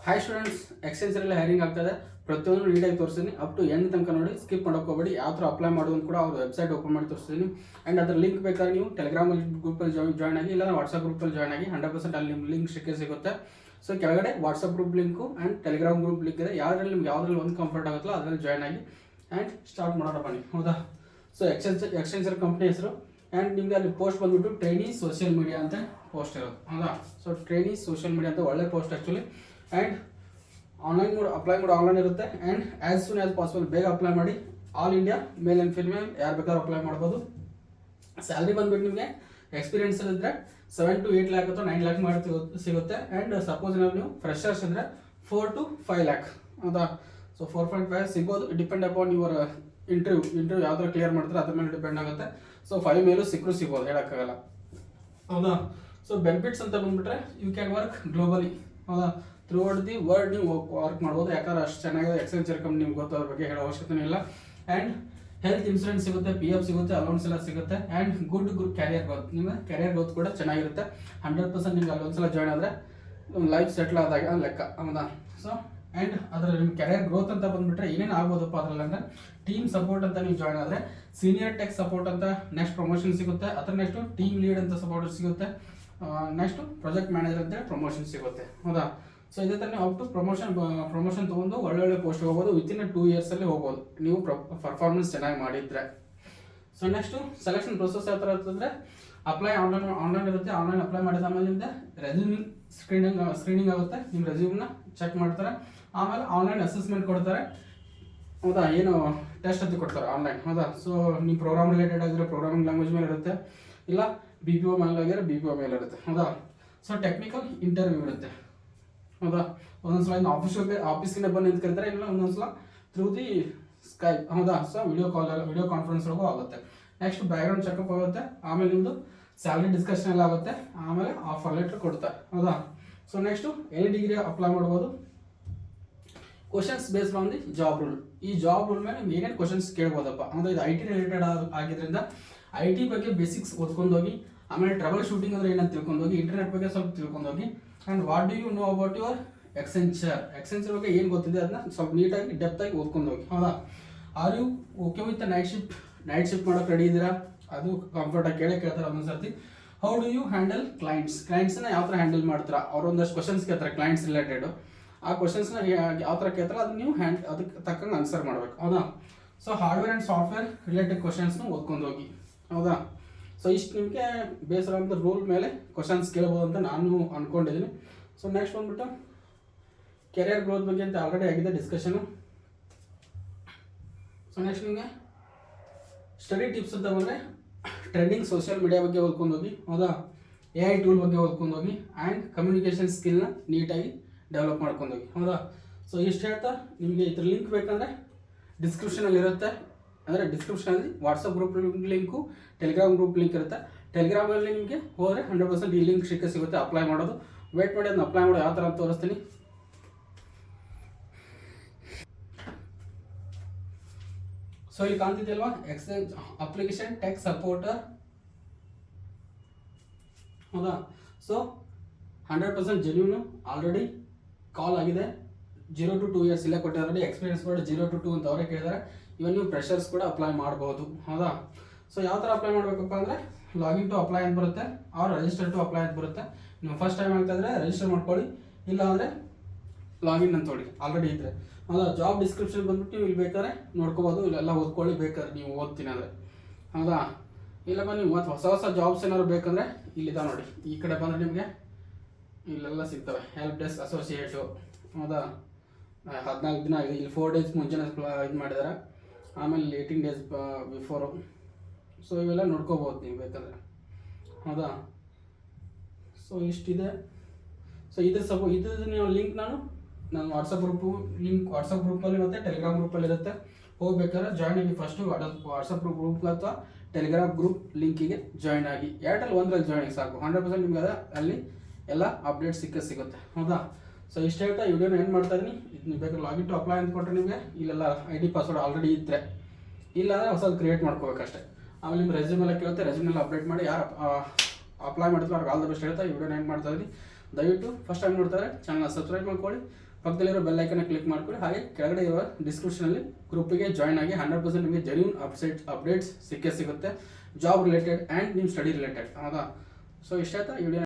Hi students, ಎಕ್ಸ್ಟೆನ್ಸರಲ್ಲಿ hiring ಆಗ್ತದೆ. ಪ್ರತಿಯೊಂದು ನೀಟಾಗಿ ತೋರಿಸ್ತೀನಿ. ಅಪ್ ಟು ಎಂಡ್ ತನಕ ನೋಡಿ, ಸ್ಕಿಪ್ ಮಾಡೋಕೆ ಹೋಗಬೇಡಿ. ಯಾವ ಥರ ಅಪ್ಲೈ ಮಾಡೋದು ಕೂಡ ಅವ್ರ ವೆಬ್ಸೈಟ್ ಓಪನ್ ಮಾಡಿ ತೋರಿಸ್ತೀನಿ. ಆ್ಯಂಡ್ ಅದ್ರ ಲಿಂಕ್ ಬೇಕಾದ್ರೆ ನೀವು ಟೆಲಿಗ್ರಾಮ್ ಗ್ರೂಪಲ್ಲಿ ಜಾಯ್ನ್ ಆಗಿ, ಇಲ್ಲ ವಾಟ್ಸಪ್ ಗ್ರೂಪಲ್ಲಿ ಜಾಯ್ನ್ ಆಗಿ. 100% ಅಲ್ಲಿ ನಿಮ್ಮ ಲಿಂಕ್ ಸಿಗುತ್ತೆ. ಸೊ ಕೆಳಗಡೆ WhatsApp group link and Telegram group link ಇದೆ. ನಿಮ್ಗೆ ಯಾವ್ದ್ರಲ್ಲಿ ಒಂದು ಕಂಫರ್ಟ್ ಆಗುತ್ತೋ ಅದರಲ್ಲಿ ಜಾಯ್ನ್ ಆಗಿ ಆ್ಯಂಡ್ ಸ್ಟಾರ್ಟ್ ಮಾಡೋಣ ಬನ್ನಿ. ಹೌದಾ? ಸೊ ಎಕ್ಸ್ಟೆನ್ಸರ್ ಕಂಪ್ನಿ ಹೆಸರು. ಆ್ಯಂಡ್ ನಿಮಗೆ ಅಲ್ಲಿ ಪೋಸ್ಟ್ ಬಂದುಬಿಟ್ಟು ಟ್ರೈನಿ ಸೋಷಿಯಲ್ ಮೀಡಿಯಾ ಅಂತ ಪೋಸ್ಟ್ ಇರೋದು. ಹೌದಾ? ಸೊ ಟ್ರೈನಿ ಸೋಷಿಯಲ್ ಮೀಡಿಯಾ ಅಂತ ಒಳ್ಳೆ post actually. And online apply ಮಾಡಿ ಆನ್ಲೈನ್ ಇರುತ್ತೆ. And as soon as possible ಬೇಗ ಅಪ್ಲೈ ಮಾಡಿ. All India male and female ಯಾರು ಬೇಕಾದ್ರೂ ಅಪ್ಲೈ ಮಾಡ್ಬೋದು. ಸ್ಯಾಲ್ರಿ ಬಂದ್ಬಿಟ್ಟು ನಿಮಗೆ ಎಕ್ಸ್ಪೀರಿಯನ್ಸ್ ಇದ್ದರೆ 7 to 8 lakh ಅಥವಾ 9 lakh ಮಾಡಿ ಸಿಗುತ್ತೆ. ಆ್ಯಂಡ್ ಸಪೋಸ್ ನೀವು ಫ್ರೆಶರ್ಸ್ ಅಂದರೆ 4 to 5 lakh. ಹೌದಾ? ಸೊ 4.5 ಸಿಗ್ಬೋದು. ಡಿಪೆಂಡ್ ಅಪಾನ್ ಯುವರ್ ಇಂಟರ್ವ್ಯೂ ಯಾವ ಥರ ಕ್ಲಿಯರ್ ಮಾಡ್ತಾರೆ ಅದ್ರ ಮೇಲೆ ಡಿಪೆಂಡ್ ಆಗುತ್ತೆ. ಸೊ 5 ಮೇಲೂ ಸಿಗ್ಬೋದು, ಹೇಳೋಕ್ಕಾಗಲ್ಲ. ಹೌದಾ? ಸೊ ಬೆನಿಫಿಟ್ಸ್ ಅಂತ ಬಂದ್ಬಿಟ್ರೆ ಯು ಕ್ಯಾನ್ ವರ್ಕ್ ಗ್ಲೋಬಲಿ. ಹೌದಾ? ಥ್ರೂ ಔಟ್ ದಿ ವರ್ಲ್ಡ್ ನೀವು ವರ್ಕ್ ಮಾಡ್ಬೋದು. ಯಾಕಂದ್ರೆ ಅಷ್ಟು ಚೆನ್ನಾಗಿದೆ ಎಕ್ಸ್ಟೆನ್ಸರ್ ಕಂಪ್ನಿ, ನಿಮ್ಗೆ ಗೊತ್ತಾದ್ರ ಬಗ್ಗೆ ಹೇಳೋ ಅವಶ್ಯಕತೆ ಇಲ್ಲ. ಆ್ಯಂಡ್ ಹೆಲ್ತ್ ಇನ್ಶೂರೆನ್ಸ್ ಸಿಗುತ್ತೆ, PF ಸಿಗುತ್ತೆ, ಅಲೌನ್ಸ್ ಎಲ್ಲ ಸಿಗುತ್ತೆ. ಆ್ಯಂಡ್ ಗುಡ್ ಕ್ಯಾರಿಯರ್ ಗ್ರೋತ್, ನಿಮ್ಮ ಕ್ಯಾರಿಯರ್ ಗ್ರೋತ್ ಕೂಡ ಚೆನ್ನಾಗಿರುತ್ತೆ. 100% ನಿಮ್ಗೆ ಅಲ್ಲೊಂದ್ಸಲ ಜಾಯ್ನ್ ಆದರೆ ಲೈಫ್ ಸೆಟ್ಲ್ ಆದಾಗ ಲೆಕ್ಕ. ಹೌದಾ? ಸೊ ಆ್ಯಂಡ್ ಅದರಲ್ಲಿ ನಿಮ್ಮ ಕ್ಯಾರಿಯರ್ ಗ್ರೋತ್ ಅಂತ ಬಂದುಬಿಟ್ರೆ ಏನೇನು ಆಗ್ಬೋದಪ್ಪ ಅದರಲ್ಲಿ ಅಂದರೆ, ಟೀಮ್ ಸಪೋರ್ಟ್ ಅಂತ ನೀವು ಜಾಯ್ನ್ ಆದರೆ ಸೀನಿಯರ್ ಟೆಕ್ ಸಪೋರ್ಟ್ ಅಂತ ನೆಕ್ಸ್ಟ್ ಪ್ರಮೋಷನ್ ಸಿಗುತ್ತೆ. ಅದರ ನೆಕ್ಸ್ಟು ಟೀಮ್ ಲೀಡ್ ಅಂತ ಸಪೋರ್ಟ್ ಸಿಗುತ್ತೆ. ನೆಕ್ಸ್ಟು ಪ್ರಾಜೆಕ್ಟ್ ಮ್ಯಾನೇಜರ್ ಅಂತ ಪ್ರಮೋಷನ್ ಸಿಗುತ್ತೆ. ಹೌದಾ? ಸೊ ಇದೇ ಥರ ನೀವು ಅಪ್ ಟು ಪ್ರಮೋಷನ್ ತೊಗೊಂಡು ಒಳ್ಳೊಳ್ಳೆ ಪೋಸ್ಟ್ ಹೋಗ್ಬೋದು. ವಿತಿನ್ 2 yearsಲ್ಲಿ ಹೋಗ್ಬೋದು ನೀವು ಪರ್ಫಾರ್ಮೆನ್ಸ್ ಚೆನ್ನಾಗಿ ಮಾಡಿದರೆ. ಸೊ ನೆಕ್ಸ್ಟು ಸೆಲೆಕ್ಷನ್ ಪ್ರೊಸೆಸ್ ಯಾವ ಥರ ಇರ್ತಂದರೆ, ಅಪ್ಲೈ ಆನ್ಲೈನ್ ಇರುತ್ತೆ. ಆನ್ಲೈನ್ ಅಪ್ಲೈ ಮಾಡಿದ ಆಮೇಲೆ ನಿಮ್ದು ರೆಸ್ಯೂಮ್ ಸ್ಕ್ರೀನಿಂಗ್ ಆಗುತ್ತೆ. ನಿಮ್ಮ ರೆಸ್ಯೂಮ್ನ ಚೆಕ್ ಮಾಡ್ತಾರೆ. ಆಮೇಲೆ ಆನ್ಲೈನ್ ಅಸೆಸ್ಮೆಂಟ್ ಕೊಡ್ತಾರೆ. ಹೌದಾ? ಏನು ಟೆಸ್ಟ್ ಅಂತ ಕೊಡ್ತಾರೆ ಆನ್ಲೈನ್. ಹೌದಾ? ಸೊ ನೀವು ಪ್ರೋಗ್ರಾಮ್ ರಿಲೇಟೆಡ್ ಆಗಿರೋ ಪ್ರೋಗ್ರಾಮಿಂಗ್ ಲ್ಯಾಂಗ್ವೇಜ್ ಮೇಲೆ ಇರುತ್ತೆ, ಇಲ್ಲ BPO ಮೇಲೆ ಆಗಿರೋ BPO ಮೇಲೆ ಇರುತ್ತೆ. ಹೌದಾ? ಸೊ ಟೆಕ್ನಿಕಲ್ ಇಂಟರ್ವ್ಯೂ ಇರುತ್ತೆ. ಹೌದಾ? ಒಂದೊಂದ್ಸಲ ಇನ್ನು ಆಫೀಸ್ಗೆ ಬಂದು ಅಂತ ಕರೀತಾರೆ, ಇಲ್ಲ ಒಂದೊಂದ್ಸಲ ಥ್ರೂ ದಿ ಸ್ಕೈಪ್. ಹೌದಾ? ಸೊ ವಿಡಿಯೋ ಕಾನ್ಫರೆನ್ಸ್ವರೆಗೂ ಆಗುತ್ತೆ. ನೆಕ್ಸ್ಟ್ ಬ್ಯಾಕ್ಗ್ರೌಂಡ್ ಚೆಕಪ್ ಆಗುತ್ತೆ. ಆಮೇಲೆ ನಿಮ್ಮದು ಸ್ಯಾಲ್ರಿ ಡಿಸ್ಕಷನ್ ಎಲ್ಲ ಆಗುತ್ತೆ. ಆಮೇಲೆ ಆಫರ್ ಲೆಟರ್ ಕೊಡ್ತಾರೆ. ಹೌದಾ? So next any degree apply ಮಾಡ್ಬೋದು. Questions based on the job role. ಈ ಜಾಬ್ ರೂಲ್ ಮೇಲೆ ನೀವು ಏನೇನು ಕ್ವಶನ್ಸ್ ಕೇಳ್ಬೋದಪ್ಪ ಅಂದರೆ, ಇದು IT ರಿಲೇಟೆಡ್ ಆಗಿದ್ದರಿಂದ IT ಬಗ್ಗೆ ಬೇಸಿಕ್ಸ್ ಓದ್ಕೊಂಡೋಗಿ, ಆಮೇಲೆ ಟ್ರಬಲ್ ಶೂಟಿಂಗ್ ಅಂದರೆ ಏನಂತ ತಿಳ್ಕೊಂಡೋಗಿ, ಇಂಟರ್ನೆಟ್ ಬಗ್ಗೆ ಸ್ವಲ್ಪ ತಿಳ್ಕೊಂಡೋಗಿ. And what do you know about your Accenture ಬಗ್ಗೆ ಏನು ಗೊತ್ತಿದೆ ಅದನ್ನ ಸ್ವಲ್ಪ ನೀಟಾಗಿ ಡೆಪ್ತಾಗಿ ಓದ್ಕೊಂಡೋಗಿ. ಹೌದಾ? Are you okay with night shift ಮಾಡೋಕೆ ರೆಡಿ ಇದ್ದೀರಾ? ಅದು ಕಂಫರ್ಟಾಗಿ ಕೇಳ್ತಾರೆ ಒಂದೊಂದ್ಸರ್ತಿ. ಹೌ ಡು ಯು ಹ್ಯಾಂಡಲ್ ಕ್ಲೈಂಟ್ಸ್ನ ಯಾವ ಥರ ಹ್ಯಾಂಡಲ್ ಮಾಡ್ತೀರಾ? ಅವರೊಂದಷ್ಟು ಕ್ವಶನ್ಸ್ ಕೇಳ್ತಾರೆ ಕ್ಲೈಂಟ್ಸ್ ರಿಲೇಟೆಡು. ಆ ಕ್ವಶನ್ಸ್ನ ಯಾವ ಥರ ಕೇಳ್ತಾರೆ ಅದನ್ನ ನೀವು ಅದಕ್ಕೆ ತಕ್ಕಂಗೆ ಆನ್ಸರ್ ಮಾಡಬೇಕು. ಹೌದಾ? So hardware and software related ಕ್ವಶನ್ಸ್ನ ಓದ್ಕೊಂಡೋಗಿ. ಹೌದಾ? ಸೊ ಇಷ್ಟು ನಿಮಗೆ ಬೇಸ್ಡ್ ಆನ್ ದ ರೂಲ್ ಮೇಲೆ ಕ್ವಶನ್ಸ್ ಕೇಳ್ಬೋದು ಅಂತ ನಾನು ಅಂದ್ಕೊಂಡಿದ್ದೀನಿ. ಸೊ ನೆಕ್ಸ್ಟ್ ಬಂದ್ಬಿಟ್ಟು ಕೆರಿಯರ್ ಗ್ರೋತ್ ಬಗ್ಗೆ ಅಂತ ಆಲ್ರೆಡಿ ಆಗಿದೆ ಡಿಸ್ಕಷನು. ಸೊ ನೆಕ್ಸ್ಟ್ ನಿಮಗೆ ಸ್ಟಡಿ ಟಿಪ್ಸ್ ಅಂತ ಬಂದರೆ, ಟ್ರೆಂಡಿಂಗ್ ಸೋಷಿಯಲ್ ಮೀಡಿಯಾ ಬಗ್ಗೆ ಓದ್ಕೊಂಡೋಗಿ. ಹೌದಾ? AI ಟೂಲ್ ಬಗ್ಗೆ ಓದ್ಕೊಂಡೋಗಿ. ಆ್ಯಂಡ್ ಕಮ್ಯುನಿಕೇಷನ್ ಸ್ಕಿಲ್ನ ನೀಟಾಗಿ ಡೆವಲಪ್ ಮಾಡ್ಕೊಂಡೋಗಿ. ಹೌದಾ? ಸೊ ಇಷ್ಟು ಹೇಳ್ತಾ ನಿಮಗೆ ಇದ್ರ ಲಿಂಕ್ ಬೇಕಂದರೆ ಡಿಸ್ಕ್ರಿಪ್ಷನಲ್ಲಿ ಇರುತ್ತೆ. ಅಂದರೆ ಡಿಸ್ಕ್ರಿಪ್ಷನಲ್ಲಿ WhatsApp group link, Telegram group link ಇರುತ್ತೆ. ಟೆಲಿಗ್ರಾಮಲ್ಲಿ ನಿಮಗೆ ಹೋದರೆ 100% ಈ ಲಿಂಕ್ ಸಿಗುತ್ತೆ ಅಪ್ಲೈ ಮಾಡೋದು. ವೇಟ್ ಮಾಡಿ ಅದನ್ನ ಅಪ್ಲೈ ಮಾಡೋ ಯಾವ ಥರ ಅಂತ ತೋರಿಸ್ತೀನಿ. ಸೊ ಇಲ್ಲಿ ಕಾಣ್ತಿದೆಯಲ್ವಾ, ಅಪ್ಲಿಕೇಶನ್ ಟೆಕ್ ಸಪೋರ್ಟರ್. ಹೌದಾ? So 100% genuine. ಆಲ್ರೆಡಿ ಕಾಲ್ ಆಗಿದೆ. 0 to 2 years ಇಲ್ಲೇ ಕೊಟ್ಟಿದ್ದಾರೆ. ಎಕ್ಸ್ಪೀರಿಯನ್ಸ್ ಕೂಡ 0 to 2 ಅಂತ ಅವರೇ ಕೇಳಿದ್ದಾರೆ. ಇವನ್ ನೀವು ಫ್ರೆಷರ್ಸ್ ಕೂಡ ಅಪ್ಲೈ ಮಾಡ್ಬೋದು. ಹೌದಾ? ಸೊ ಯಾವ ಥರ ಅಪ್ಲೈ ಮಾಡಬೇಕಪ್ಪ ಅಂದರೆ, ಲಾಗಿನ್ ಟು ಅಪ್ಲೈ ಅಂತ ಬರುತ್ತೆ, ಅವ್ರು ರಿಜಿಸ್ಟರ್ ಟು ಅಪ್ಲೈ ಅಂತ ಬರುತ್ತೆ. ನೀವು ಫಸ್ಟ್ ಟೈಮ್ ಆಗ್ತಾ ಇದ್ರೆ ರಿಜಿಸ್ಟರ್ ಮಾಡ್ಕೊಳ್ಳಿ, ಇಲ್ಲ ಅಂದರೆ ಲಾಗಿನ್ ಅಂತ ನೋಡಿ ಆಲ್ರೆಡಿ ಇದ್ದರೆ. ಹೌದಾ? ಜಾಬ್ ಡಿಸ್ಕ್ರಿಪ್ಷನ್ ಬಂದ್ಬಿಟ್ಟು ನೀವು ಇಲ್ಲಿ ಬೇಕಾದ್ರೆ ನೋಡ್ಕೋಬೋದು, ಇಲ್ಲೆಲ್ಲ ಓದ್ಕೊಳ್ಳಿ ಬೇಕಾದ್ರೆ ನೀವು ಓದ್ತೀನಿ ಅಂದರೆ. ಹೌದಾ? ಇಲ್ಲ ನೀವು ಮತ್ತು ಹೊಸ ಜಾಬ್ಸ್ ಏನಾದ್ರು ಬೇಕಂದರೆ ಇಲ್ಲಿದೆ ನೋಡಿ. ಈ ಕಡೆ ಬಂದರೆ ನಿಮಗೆ ಇಲ್ಲೆಲ್ಲ ಸಿಗ್ತವೆ. Help desk associate. ಹೌದಾ? 14 ದಿನ ಆಗಿದೆ. ಇಲ್ಲಿ 4 days ಮುಂಚೆನೇ ಇದು ಮಾಡಿದ್ದಾರೆ. ಆಮೇಲೆ 18 days ಬಿಫೋರು. ಸೊ ಇವೆಲ್ಲ ನೋಡ್ಕೋಬೋದು ನೀವು ಬೇಕಾದರೆ. ಹೌದಾ? ಸೊ ಇಷ್ಟಿದೆ. ಸೊ ಇದ್ರ ನೀವು ಲಿಂಕ್ ನಾನು ವಾಟ್ಸಪ್ ಗ್ರೂಪಲ್ಲಿ ಮತ್ತು ಟೆಲಿಗ್ರಾಮ್ ಗ್ರೂಪಲ್ಲಿ ಇರುತ್ತೆ. ಹೋಗ್ಬೇಕಾದ್ರೆ ಜಾಯ್ನ್ ಆಗಿ. ಫಸ್ಟು ವಾಟ್ಸಪ್ ಗ್ರೂಪ್ ಅಥವಾ ಟೆಲಿಗ್ರಾಮ್ ಗ್ರೂಪ್ ಲಿಂಕಿಗೆ ಜಾಯ್ನ್ ಆಗಿ. ಏರ್ಟೆಲ್ ಒಂದರಲ್ಲಿ ಜಾಯ್ನ್ ಆಗಿ ಸಾಕು. 100% ನಿಮ್ಗೆ ಅಲ್ಲಿ ಎಲ್ಲ ಅಪ್ಡೇಟ್ ಸಿಗುತ್ತೆ. ಹೌದಾ? ಸೊ ಇಷ್ಟು ಹೇಳ್ತಾ ವಿಡಿಯೋನ ಏನು ಮಾಡ್ತಾ ಇದ್ದೀನಿ. ನೀವು ಬೇಕಾದ್ರೆ ಲಾಗಿನ್ ಟು ಅಪ್ಲೈ ಅಂತ ಕೊಟ್ಟರೆ ನಿಮಗೆ ಇಲ್ಲೆಲ್ಲ ID ಪಾಸ್ವರ್ಡ್ ಆಲ್ರೆಡಿ ಇದ್ದರೆ, ಇಲ್ಲಾಂದರೆ ಹೊಸದು ಕ್ರಿಯೇಟ್ ಮಾಡ್ಕೋಬೇಕಷ್ಟೇ. ಆಮೇಲೆ ನಿಮ್ಮ ರೆಸ್ಯೂಮ್ ಎಲ್ಲ ಕೇಳುತ್ತೆ, ರೆಸ್ಯೂಮೆಲ್ಲ ಅಪ್ಡೇಟ್ ಮಾಡಿ. ಯಾರು ಅಪ್ಲೈ ಮಾಡಿದ್ರು ಅವ್ರಿಗೆ ಆಲ್ ದ ಬೆಸ್ಟ್ ಹೇಳ್ತಾ ಈ ವಿಡಿಯೋನ ಏನು ಮಾಡ್ತಾ ಇದ್ದೀನಿ. ದಯವಿಟ್ಟು ಫಸ್ಟ್ ಟೈಮ್ ನೋಡ್ತಾರೆ ಚಾನಲ್ನ ಸಬ್ಸ್ಕ್ರೈಬ್ ಮಾಡ್ಕೊಳ್ಳಿ, ಪಕ್ಕದಲ್ಲಿರೋ ಬೆಲ್ ಐಕನ್ನ ಕ್ಲಿಕ್ ಮಾಡ್ಕೊಳ್ಳಿ, ಹಾಗೆ ಕೆಳಗಡೆ ಇರುವ ಡಿಸ್ಕ್ರಿಪ್ಷನಲ್ಲಿ ಗ್ರೂಪಿಗೆ ಜಾಯ್ನ್ ಆಗಿ 100% ನಿಮಗೆ ಜೆನ್ಯೂನ್ ಅಪ್ಡೇಟ್ಸ್ ಸಿಕ್ಕೇ ಸಿಗುತ್ತೆ, ಜಾಬ್ ರಿಲೇಟೆಡ್ ಆ್ಯಂಡ್ ನಿಮ್ಮ ಸ್ಟಡಿ ರಿಲೇಟೆಡ್. ಹೌದಾ? ಸೊ ಇಷ್ಟ ಆಯ್ತಾ ಈ ವಿಡಿಯೋ?